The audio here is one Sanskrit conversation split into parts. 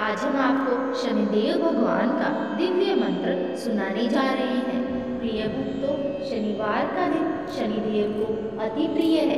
आज हम आपको शनिदेव भगवान का दिव्य मंत्र सुनाने जा रहे हैं। प्रिय भक्तों, शनिवार का दिन शनिदेव को अति प्रिय है।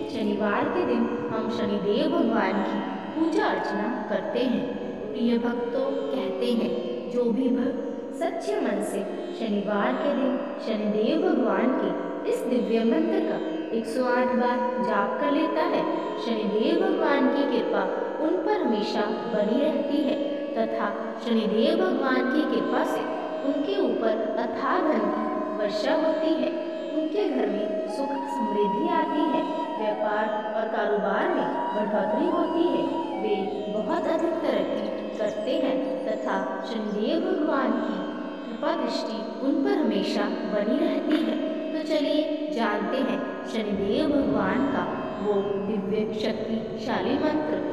शनिवार के दिन हम शनिदेव भगवान की पूजा अर्चना करते हैं। प्रिय भक्तों, कहते हैं जो भी भक्त सच्चे मन से शनिवार के दिन शनिदेव भगवान के इस दिव्य मंत्र का 108 बार जाप कर लेता है, शनिदेव भगवान की कृपा उन पर हमेशा बनी रहती है तथा शनिदेव भगवान की कृपा से उनके ऊपर अथाह धन की वर्षा होती है। उनके घर में सुख समृद्धि आती है, व्यापार और कारोबार में बढ़ोतरी होती है, वे बहुत अधिक तरक्की करते हैं तथा शनिदेव भगवान की कृपा दृष्टि उन पर हमेशा बनी रहती है। तो चलिए जानते हैं शनिदेव भगवान का वो दिव्य शक्तिशाली मंत्र।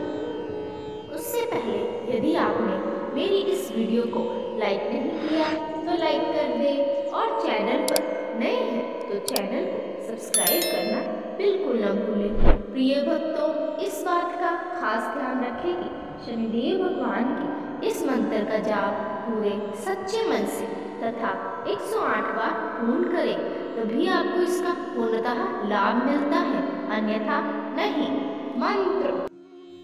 उससे पहले यदि आपने मेरी इस वीडियो को लाइक नहीं किया तो लाइक कर दें और चैनल पर नए हैं तो चैनल को सब्सक्राइब करना बिल्कुल न भूलें। प्रिय भक्तों, इस बात का खास ध्यान रखें कि शनिदेव भगवान के इस मंत्र का जाप पूरे सच्चे मन से तथा 108 बार पूर्ण करें, तभी आपको इसका पूर्णतः लाभ मिलता है, अन्यथा नहीं। मंत्र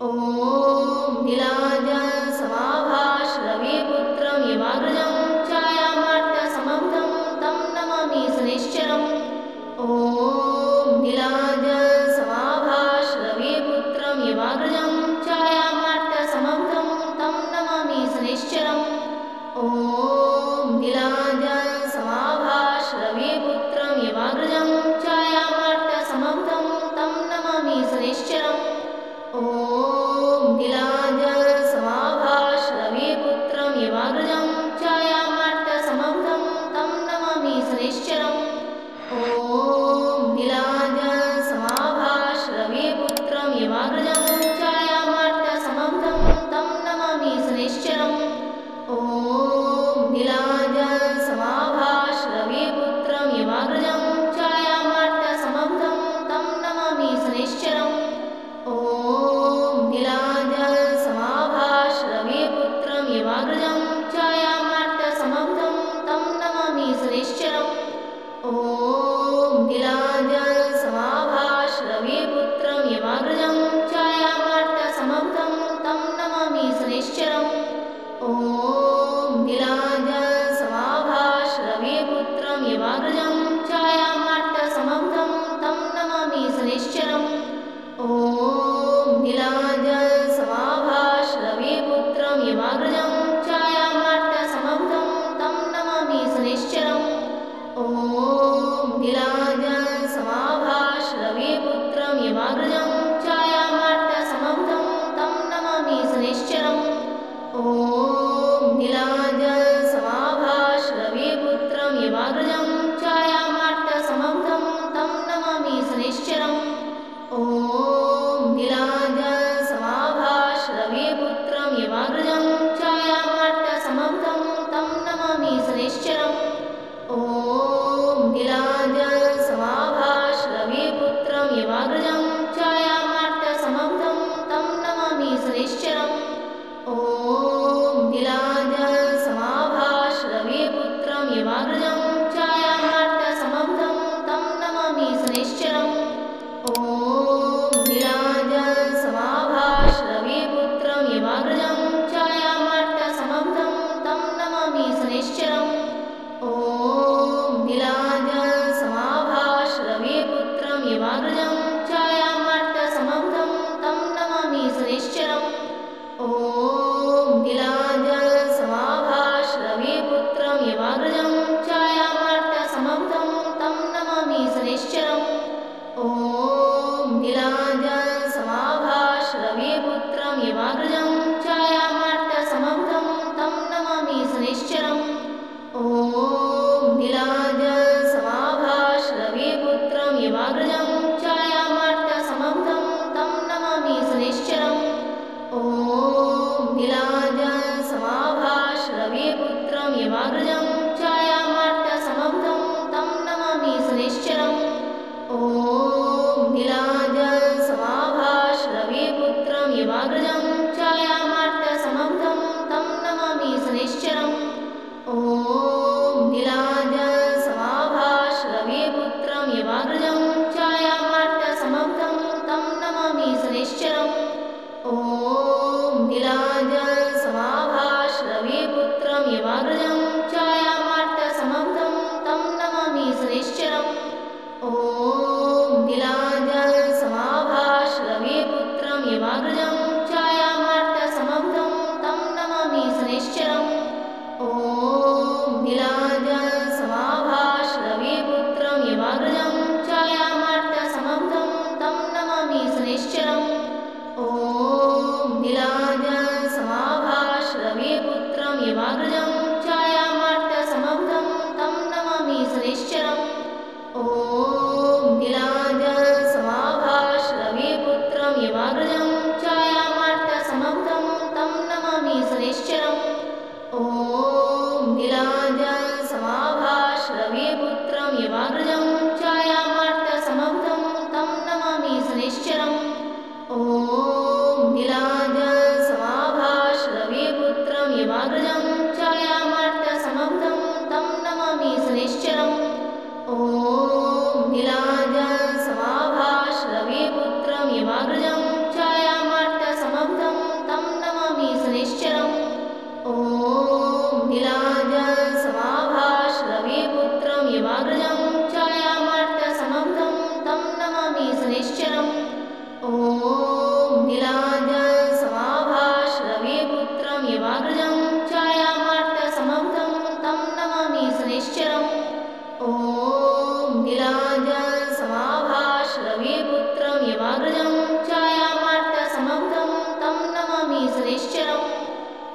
ओम नीलांजन समाभास रविपुत्रं यमाग्रजं छायामार्त्य समभुजं तं नमामि शनैश्चरम्। ओम नीलांजन समाभास रविपुत्रं यमाग्रजं छायामार्त्य समभुजं तं नमामि शनैश्चरम्। ओम नीलांजन समाभास रविपुत्रं यमाग्रजं छायामार्त्य समभुजं तं नमामि शनैश्चरम्। ओम नीलांजन समाभास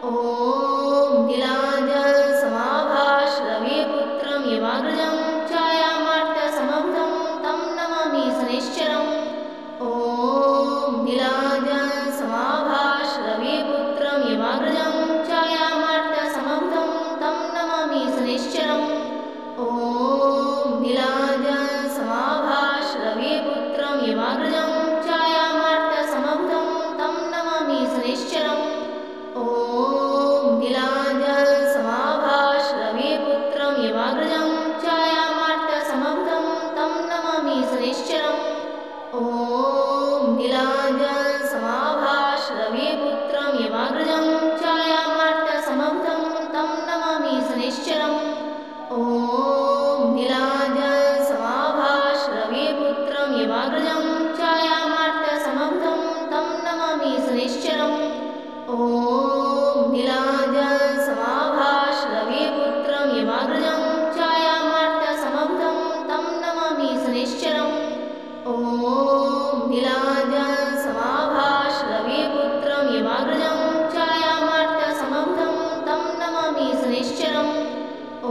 ॐ नीलाञ्जनसमाभासरविपुत्रं यमाग्रजं छायामार्तसमभुजं तं नमामि शनैश्चरम् ॐ नीलाञ्जनसमाभासरविपुत्रं यमाग्रजं छायामार्तसमभुजं तं नमामि शनैश्चरम् ॐ नीलाञ्जनसमाभासरविपुत्रं यमाग्रजं छायामार्तसमभुजं तं नमामि शनैश्चरम् ॐ नीलाञ्जनसमाभासरविपुत्रं यमाग्रजं छायामार्तसमभुजं तं नमामि शनैश्चरम् ॐ नीलाञ्जनसमाभासरविपुत्रं यमाग्रजं छायामार्तसमभुजं तं नमामि शनैश्चरम् ॐ नीलाञ्जनसमाभासरविपुत्रं यमाग्रजं छायामार्तसमभुजं तं नमामि शनैश्चरम् ॐ नीलाञ्जनसमाभासरविपुत्रं यमाग्रजं छायामार्तसमभुजं तं नमामि शनैश्चरम् ॐ नीलाञ्जनसमाभासरविपुत्रं यमाग्रजं छायामार्तसमभुजं तं नमामि शनैश्चरम् ॐ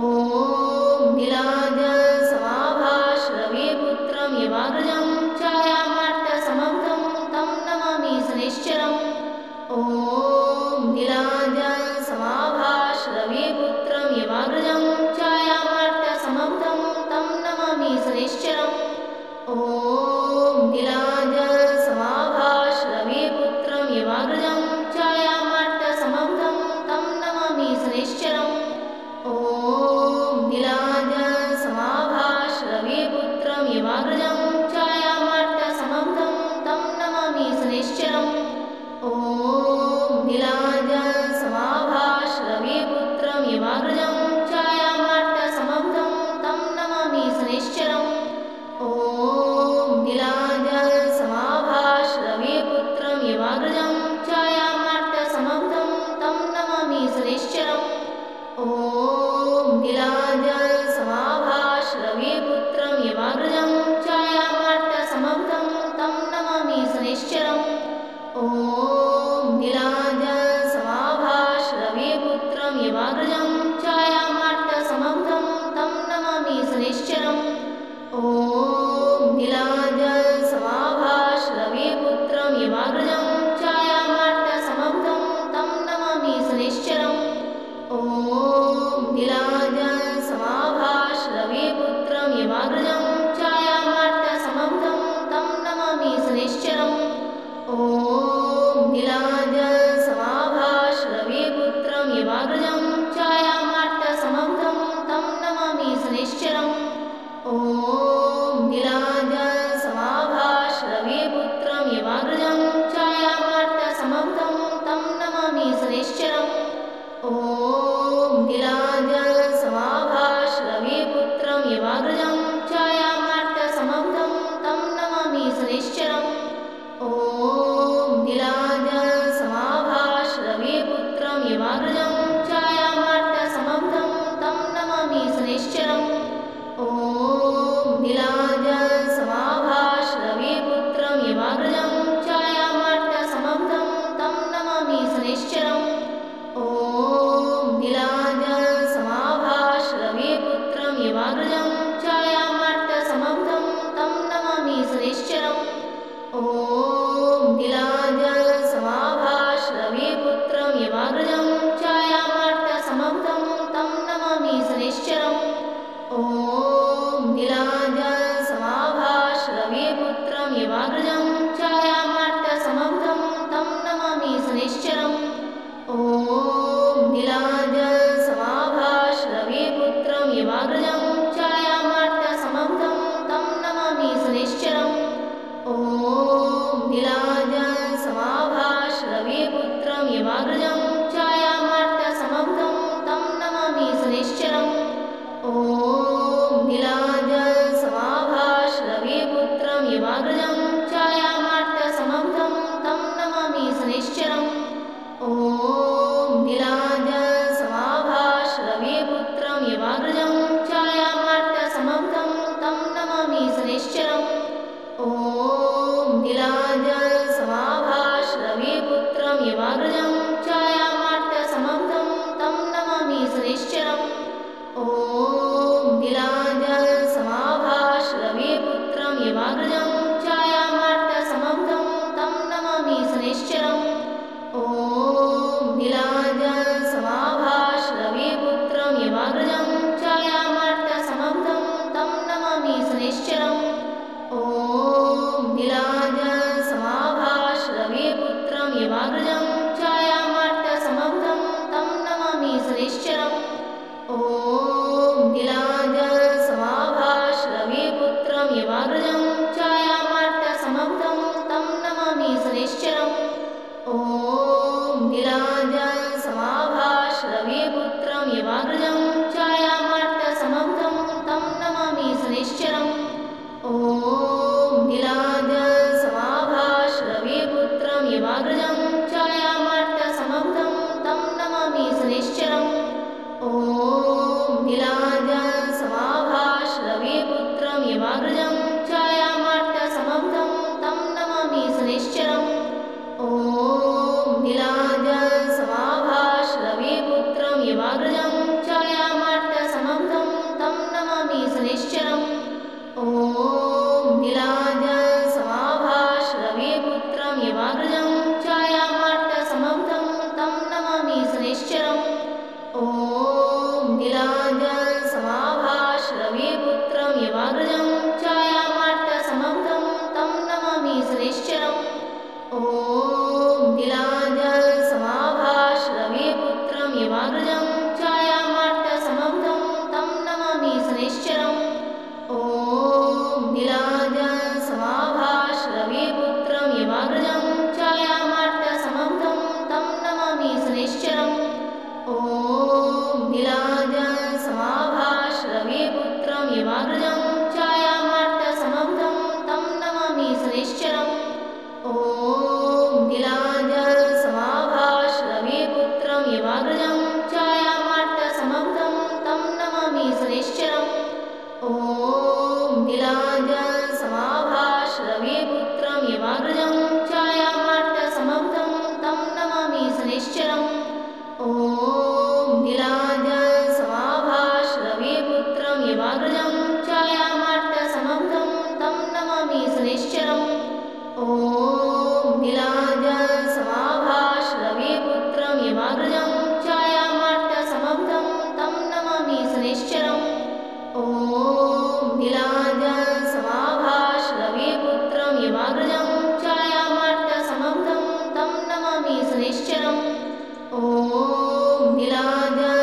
नीलाञ्जनसमाभासरविपुत्रं यमाग्रजं छायामार्तसमभुजं तं नमामि शनैश्चरम् ॐ नीलाञ्जनसमाभासरविपुत्रं यमाग्रजं छायामार्तसमभुजं तं नमामि शनैश्चरम् ॐ नीलाञ्जनसमाभासरविपुत्रं यमाग्रजं छायामार्तसमभुजं तं नमामि शनैश्चरम् ॐ नीलाञ्जनसमाभासरविपुत्रं यमाग्रजं छायामार्तसमभुजं तं नमामि शनैश्चरम् ॐ नीलाञ्जनसमाभासरविपुत्रं यमाग्रजं छायामार्तसमभुजं तं नमामि शनैश्चरम् ॐ नीलाञ्जनसमाभासरविपुत्रं यमाग्रजं छायामार्तसमभुजं तं नमामि शनैश्चरम् ॐ नीलाञ्जनसमाभासरविपुत्रं यमाग्रजं छायामार्तसमभुजं तं नमामि शनैश्चरम् ॐ नीलाञ्जनसमाभासरविपुत्रं यमाग्रजं छायामार्तसमभुजं तं नमामि शनैश्चरम् ॐ नीलाञ्जनसमाभासरविपुत्रं यमाग्रजं छायामार्तसमभुजं तं नमामि शनैश्चरम् ॐ नीलाञ्जनसमाभासरविपुत्रं यमाग्रजं छायामार्तसमभुजं तं नमामि शनैश्चरम् ॐ नीलाञ्जनसमाभासरविपुत्रं यमाग्रजं छायामार्तसमभुजं तं नमामि शनैश्चरम् ॐ नीलाञ्जनसमाभासरविपुत्रं यमाग्रजं छायामार्तसमभुजं तं नमामि शनैश्चरम् ॐ नीलाञ्जनसमाभासरविपुत्रं यमाग्रजं छायामार्तसमभुजं तं नमामि शनैश्चरम् ॐ नीलाञ्जनसमाभासरविपुत्रं यमाग्रजं छायामार्तसमभुजं तं नमामि शनैश्चरम् ॐ नीलाञ्जनसमाभासरविपुत्रं यमाग्रजं छायामार्तसमभुजं तं नमामि शनैश्चरम् ॐ नीलाञ्जनसमाभासरविपुत्रं यमाग्रजं छायामार्तसमभुजं तं नमामि शनैश्चरम् ॐ नीलाञ्जनसमाभासरविपुत्रं यमाग्रजं छायामार्तसमभुजं तं नमामि शनैश्चरम् ॐ नीलाञ्जनसमाभासरविपुत्रं यमाग्रजं छायामार्तसमभुजं तं नमामि शनैश्चरम् ॐ नीलाञ्जनसमाभासरविपुत्रं यमाग्रजं छायामार्तसमभुजं तं नमामि शनैश्चरम् ॐ नीलाञ्जनसमाभासरविपुत्रं यमाग्रजं छायामार्तसमभुजं तं नमामि शनैश्चरम् ॐ नीलाञ्जनसमाभासरविपुत्रं यमाग्रजं छायामार्तसमभुजं तं नमामि शनैश्चरम् ॐ नीलाञ्जन शनिश्चरम् ॐ नीलाञ्जनसमाभासरविपुत्रं यमाग्रजं छायामार्तसमभुजं तं नमामि शनिश्चरम् ॐ नीलाञ्जनसमाभासरविपुत्रं यमाग्रजं छायामार्तसमभुजं तं नमामि शनिश्चरम् ॐ नीलाञ्जनसमाभासरविपुत्रं यमाग्रजं छायामार्तसमभुजं तं नमामि शनिश्चरम् ॐ नीलाञ्जनसमाभासरविपुत्रं यमाग्रजं छायामार्तसमभुजं तं नमामि शनिश्चरम् ॐ नीलाञ्जनसमाभासरविपुत्रं यमाग्रजं छायामार्तसमभुजं तं नमामि शनिश्चरम् ॐ नीलाञ्जनसमाभासरविपुत्रं यमाग्रजं छायामार्तसमभुजं तं नमामि शनिश्चरम् ॐ नीलाञ्जनसमाभासरविपुत्रं यमाग्रजं छायामार्तसमभुजं तं नमामि शनिश्चरम् ॐ नीलाञ्जनसमाभासरविपुत्रं यमाग्रजं छायामार्तसमभुजं तं नमामि शनिश्चरम् ॐ नीलाञ्जनसमाभासरविपुत्रं यमाग्रजं छायामार्तसमभुजं तं नमामि शनिश्चरम् ॐ नीलाञ्जन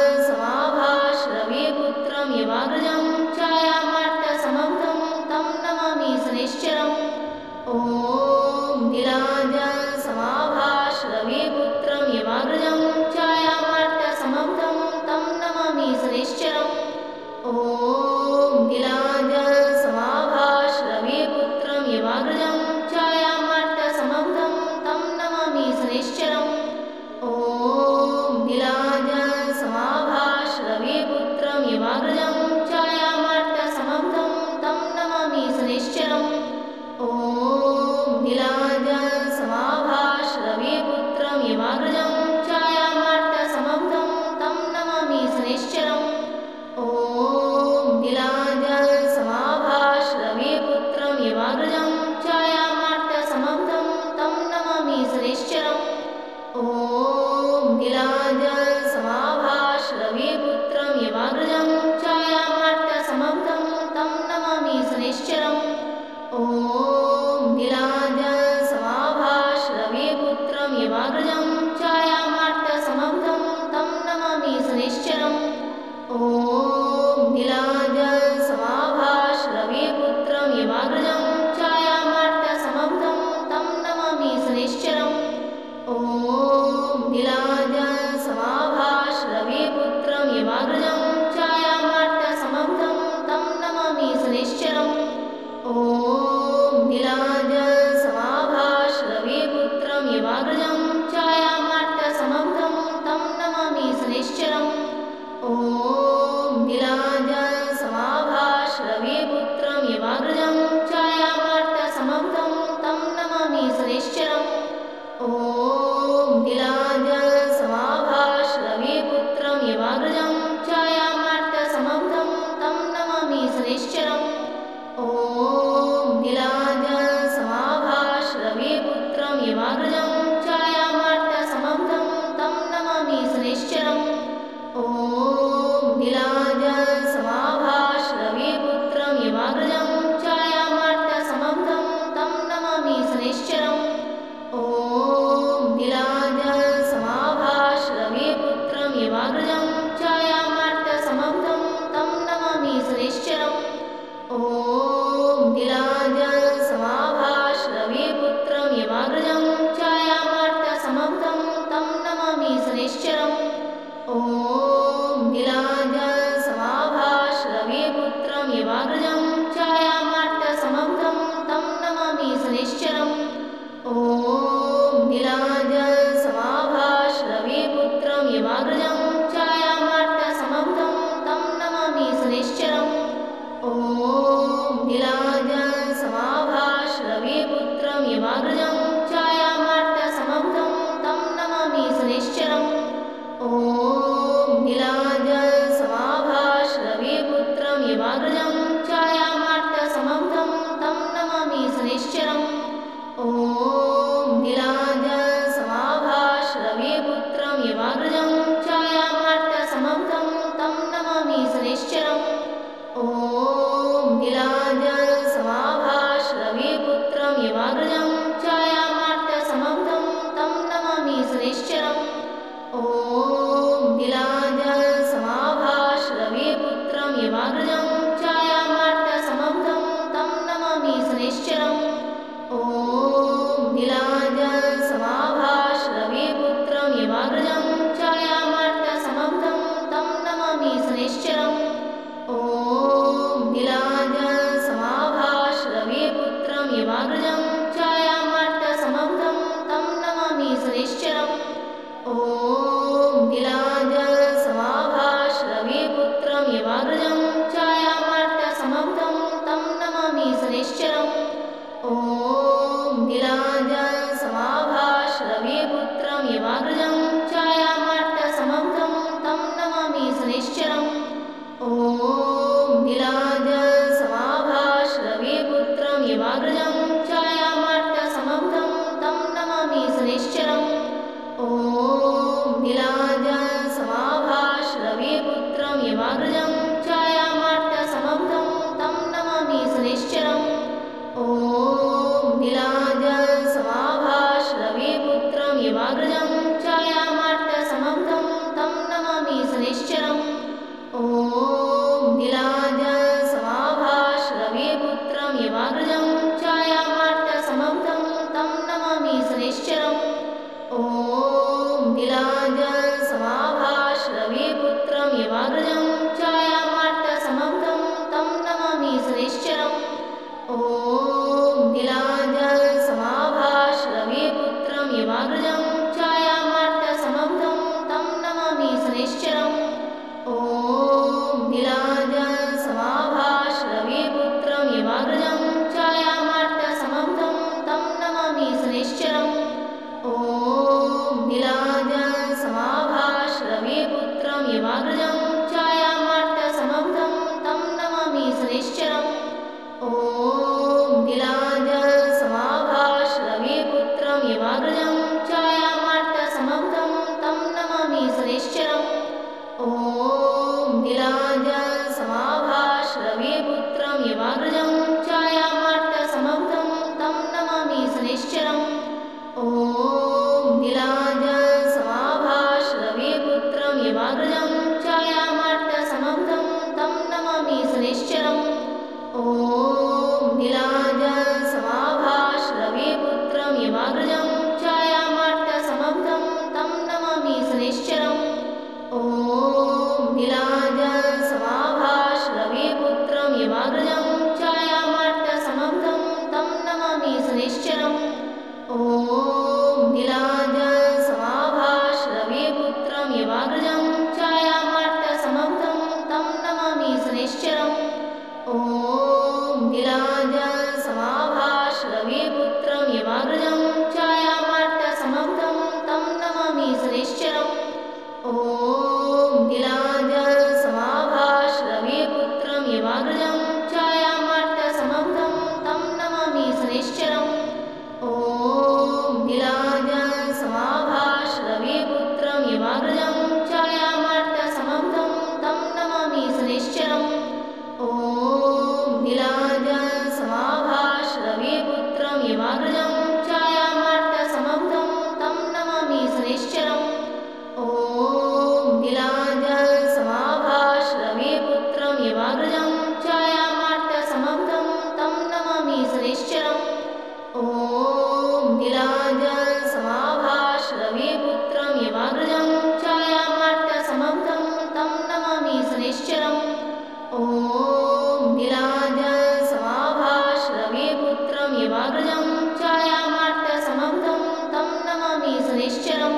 निश्चलम्।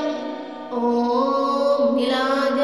ॐ नीलाञ्जनाय